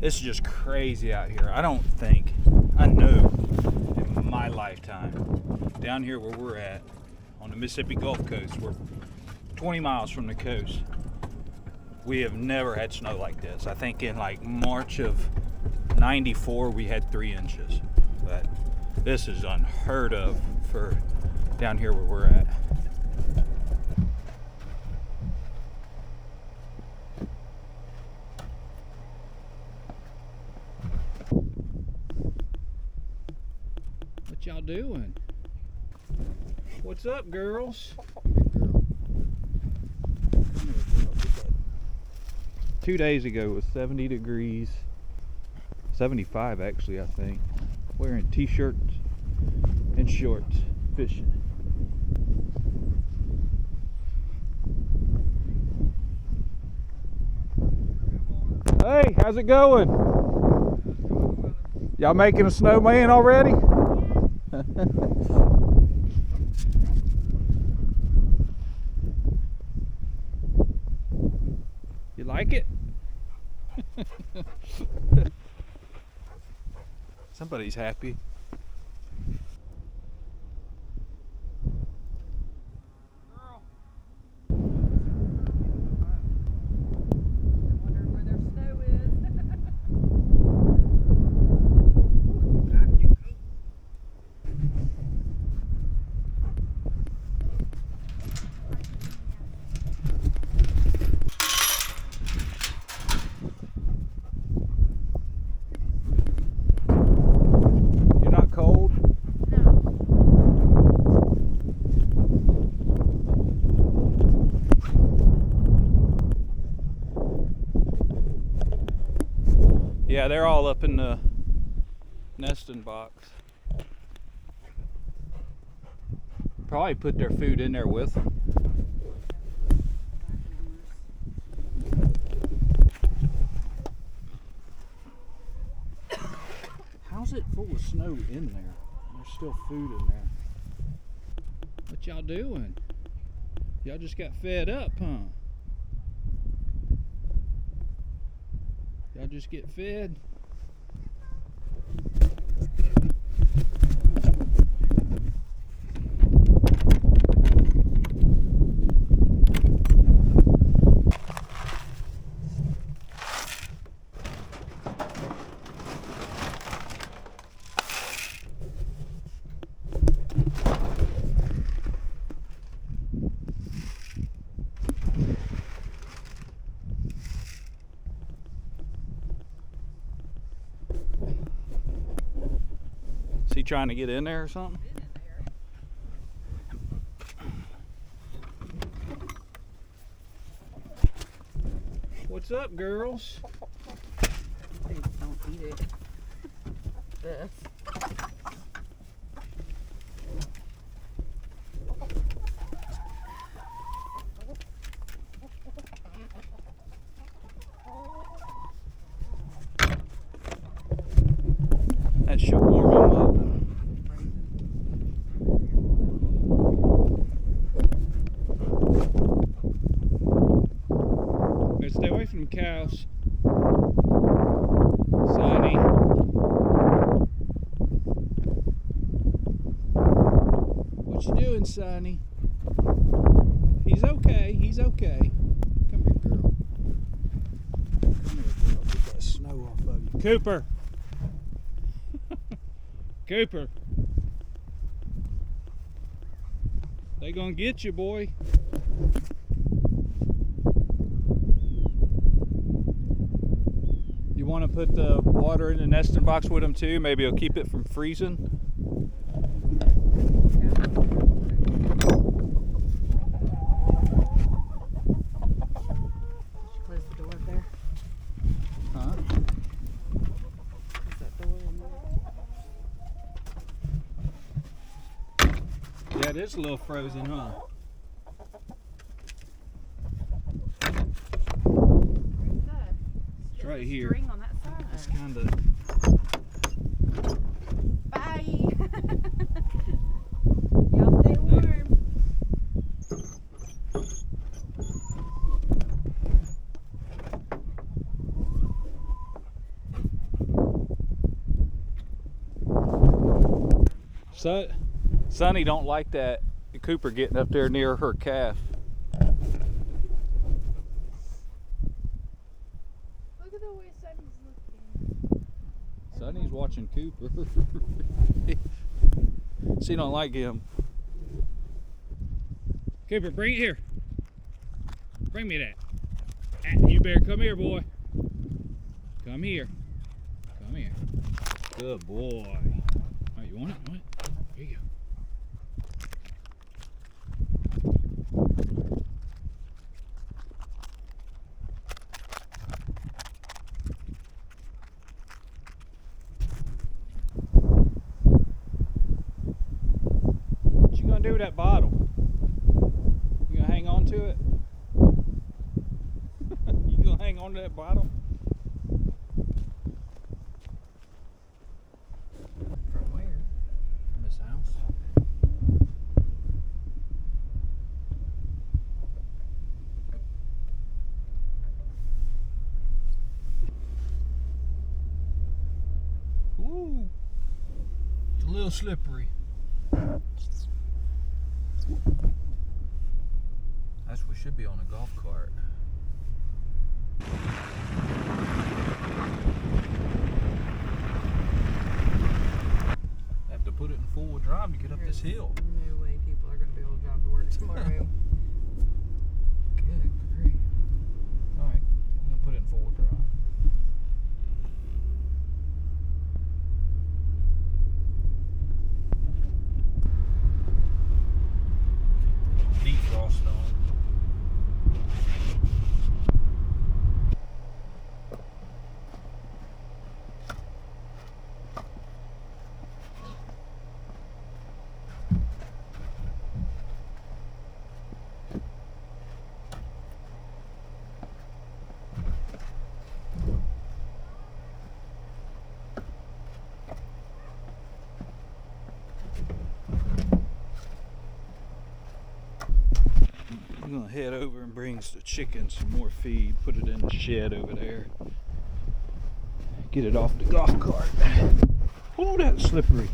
It's just crazy out here. I know in my lifetime, down here where we're at, on the Mississippi Gulf Coast, we're 20 miles from the coast, we have never had snow like this. I think in like March of '94 we had 3 inches. But this is unheard of for down here where we're at. What y'all doing? What's up, girls? 2 days ago it was 70 degrees, 75 actually, I think. Wearing t-shirts and shorts, fishing. Hey, how's it going? Y'all making a snowman already? You like it? Somebody's happy. Yeah, they're all up in the nesting box. Probably put their food in there with them. How's it full of snow in there? There's still food in there. What y'all doing? Y'all just got fed up, huh? Y'all just get fed? Is he trying to get in there or something? What's up, girls? Please don't eat it. This. That should warm him up. Better stay away from the cows. Sonny. What you doing, Sonny? He's okay. He's okay. Come here, girl. Come here, girl. Get that snow off of you. Cooper. Cooper. They gonna get you, boy. You want to put the water in the nesting box with them too? Maybe it'll keep it from freezing. Close the door there. Huh? Is that door in there? Yeah, it is a little frozen, huh? Where's that? It's right here. String on that side. It's kind of. Bye. Y'all stay warm. Sonny don't like that Cooper getting up there near her calf. Look at the way Sonny's looking. Sonny's watching Cooper. She don't like him. Cooper, bring it here. Bring me that. You better come here, boy. Come here. Come here. Good boy. All right, you want it? You want it? Here you go. What you gonna do with that bottle? You gonna hang on to it? You gonna hang on to that bottle? From where? From his house. Ooh, it's a little slippery. That's we should be on a golf cart. Have to put it in 4-wheel drive to get up this hill. No way people are going to be able to drive to work tomorrow. Good grief. Alright, I'm gonna put it in 4-wheel drive. Defrost on. I'm gonna head over and bring the chicken some more feed, put it in the shed over there. Get it off the golf cart. Oh, that's slippery.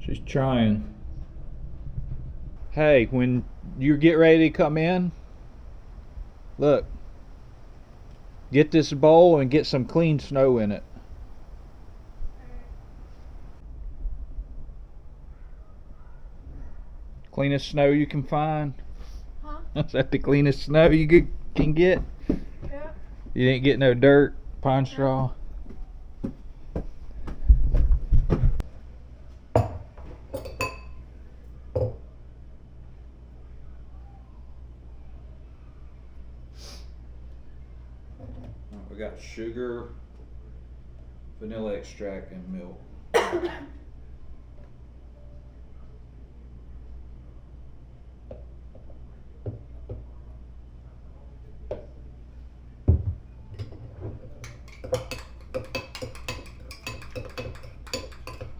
She's trying. Hey, when you get ready to come in, look, get this bowl and get some clean snow in it. Cleanest snow you can find. Huh? Is that the cleanest snow you can get? Yeah. You didn't get no dirt, pine straw. We got sugar, vanilla extract, and milk.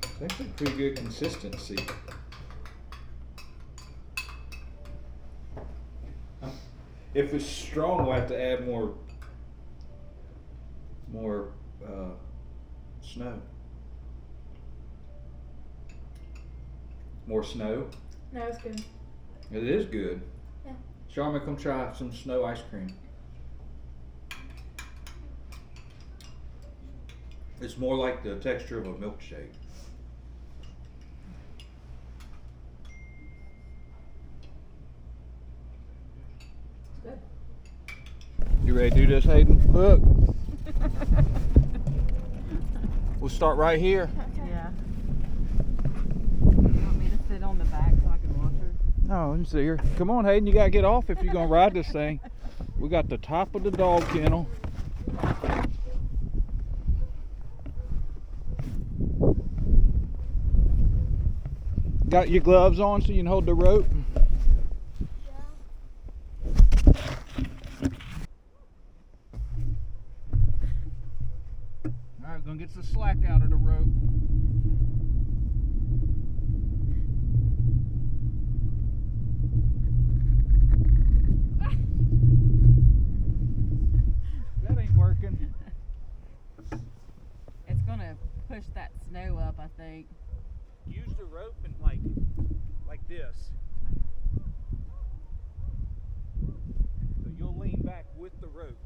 It's actually pretty good consistency. If it's strong, we'll have to add more more snow. More snow. No, it's good. It is good. Yeah. Charmin, come try some snow ice cream. It's more like the texture of a milkshake. Good. You ready to do this, Hayden? Look. We'll start right here. Okay. Yeah. You want me to sit on the back so I can watch her? No, you see here. Come on, Hayden. You gotta get off if you're gonna ride this thing. We got the top of the dog kennel. Got your gloves on so you can hold the rope. All right, we're gonna get the slack out of the rope. That ain't working. It's gonna push that snow up, I think. Use the rope and like this. So you'll lean back with the rope.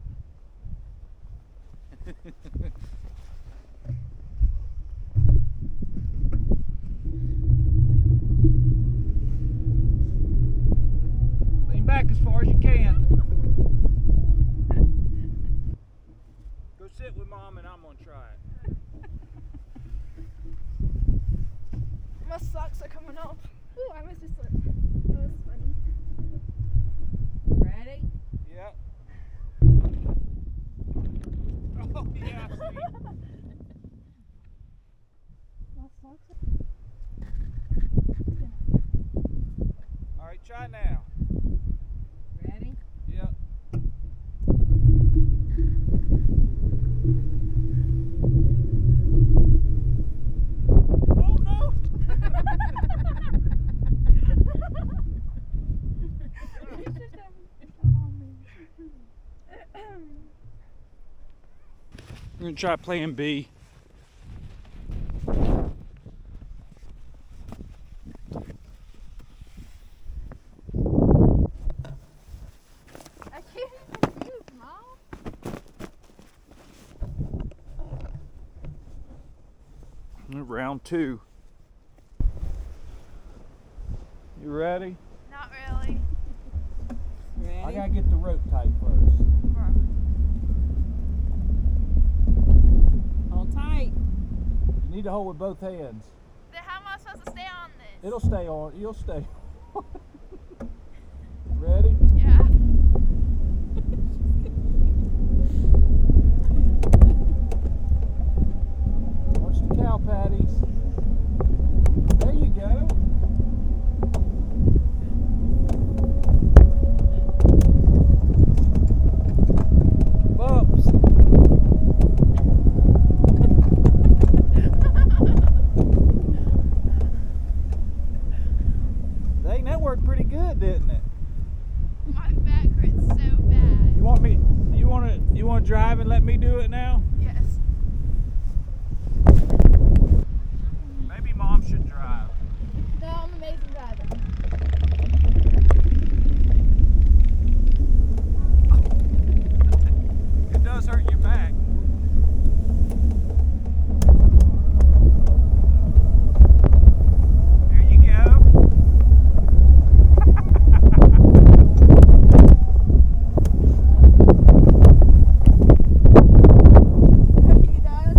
Lean back as far as you can. Go sit with Mom and I'm gonna try it. My socks are coming off. Ooh, I missed a slip. That was funny. Ready? Yeah. Oh yeah. See? My socks All right, try now. Ready? Yep. Oh no! We're gonna try plan B. I can't even use, Mom. Round 2. You ready? Not really. Ready? I gotta get the rope tight first. Hold tight. You need to hold with both hands. Then how am I supposed to stay on this? It'll stay on. You'll stay. Ready? Yeah. Watch the cow patties. There you go. Bumps. Dang, that worked pretty good, didn't it? My back hurts so bad. You want me? You want to drive and let me do it now? Yes. Maybe Mom should drive. No, I'm an amazing driver. It does hurt your back. There you go. Are you done?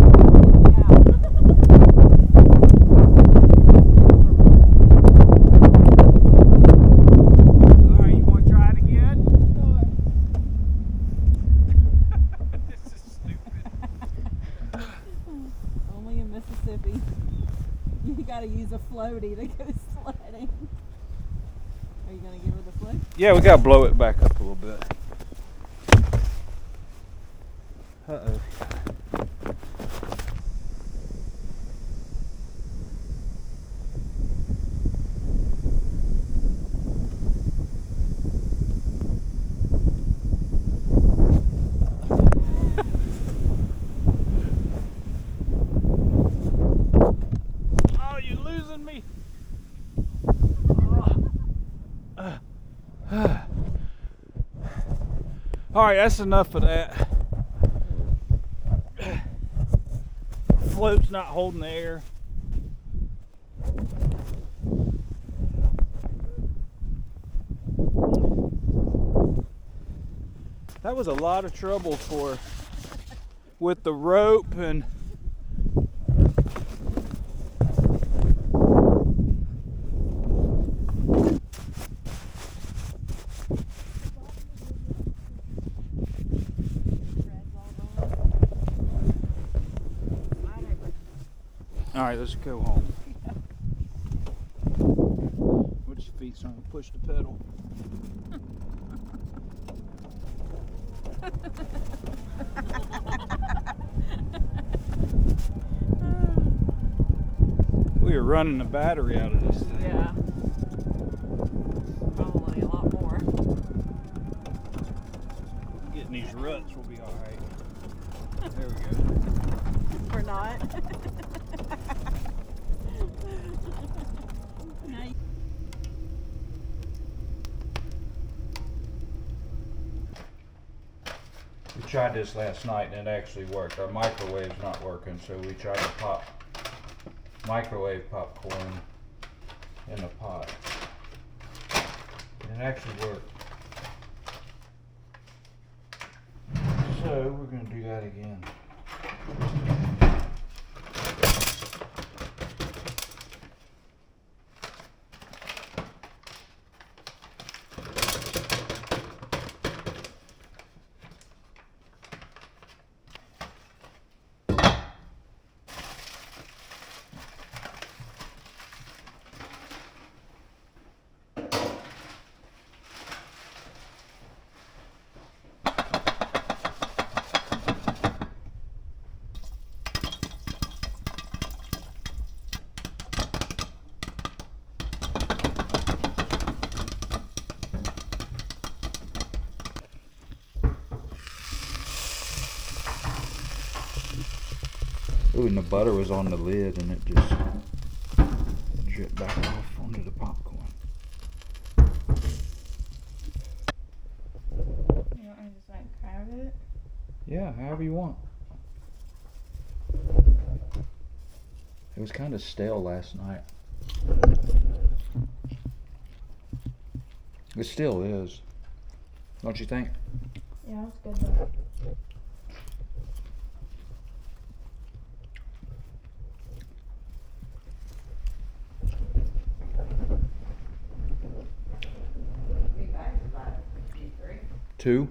All right, you want to try it again? Sure. This is stupid. Only in Mississippi. You gotta use a floaty to go sledding. Are you gonna give her the float? Yeah, we gotta blow it back up a little bit. Uh-oh. All right, that's enough of that. Float's not holding the air. That was a lot of trouble with the rope and all right, let's go home. Which feet's trying to push the pedal. We are running the battery out of this thing. Yeah. Probably a lot more. Getting these ruts will be all right. There we go. Or not. We tried this last night and it actually worked. Our microwave's not working, so we tried to pop microwave popcorn in a pot. And it actually worked. So we're going to do that again. Ooh, and the butter was on the lid and it just dripped back off onto the popcorn. You want me to just like crab it? Yeah, however you want. It was kind of stale last night. It still is. Don't you think? Yeah, it's good though. Two?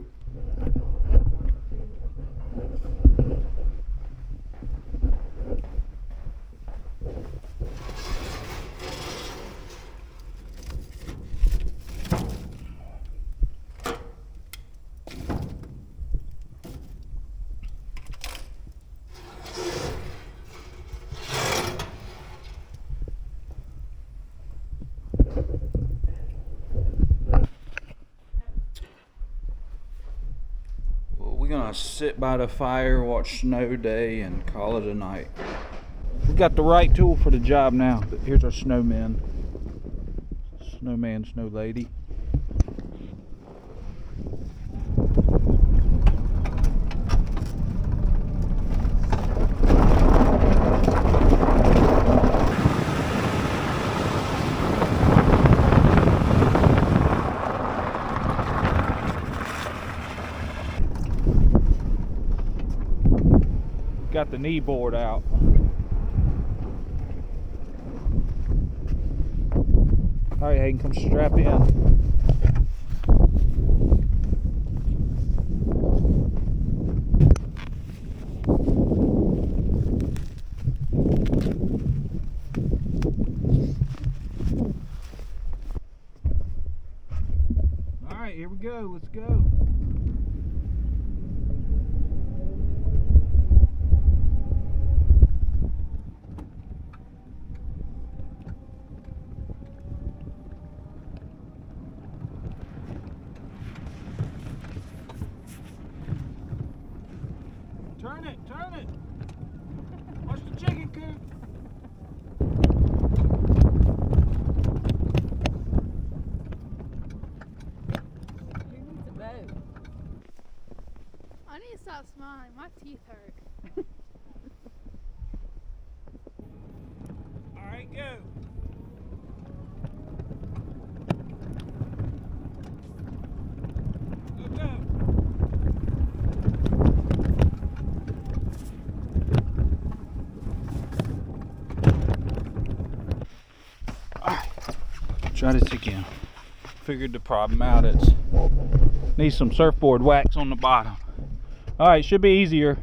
We're gonna sit by the fire, watch Snow Day, and call it a night. We got the right tool for the job now. But here's our snowman. Snowman, snow lady. Got the knee board out. All right, Hayden, come strap in. All right, here we go. Let's go. Turn it, turn it. Watch the chicken coop. Who needs a boat? teeth hurt. All right, go. Go, go. All right, try this again. Figured the problem out. It's needs some surfboard wax on the bottom. All right, should be easier.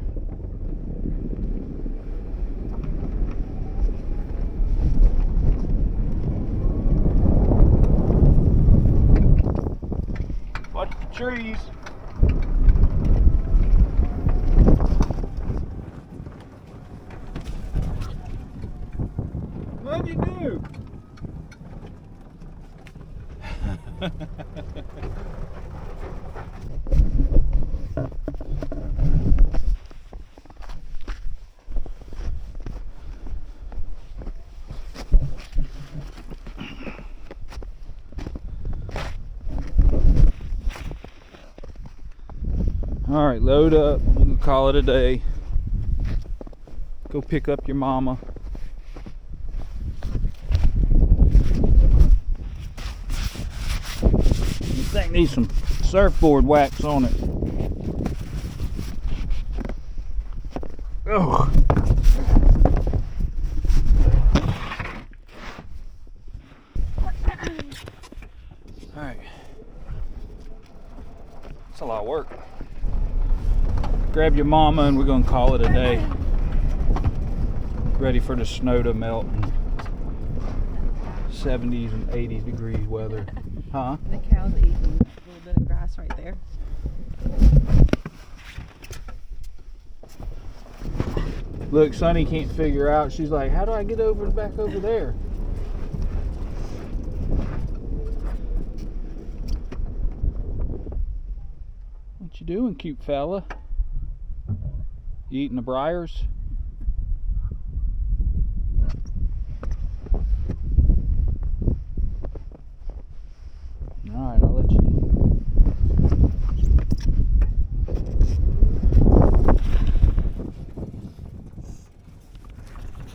Watch the trees. What'd you do? All right, load up. We can call it a day. Go pick up your mama. This thing needs some surfboard wax on it. Oh. All right. It's a lot of work. Grab your mama and we're gonna call it a day. Ready for the snow to melt and 70s and 80s degrees weather. Huh? The cow's eating a little bit of grass right there. Look, Sonny can't figure out. She's like, how do I get over back over there? What you doing, cute fella? You eating the briars?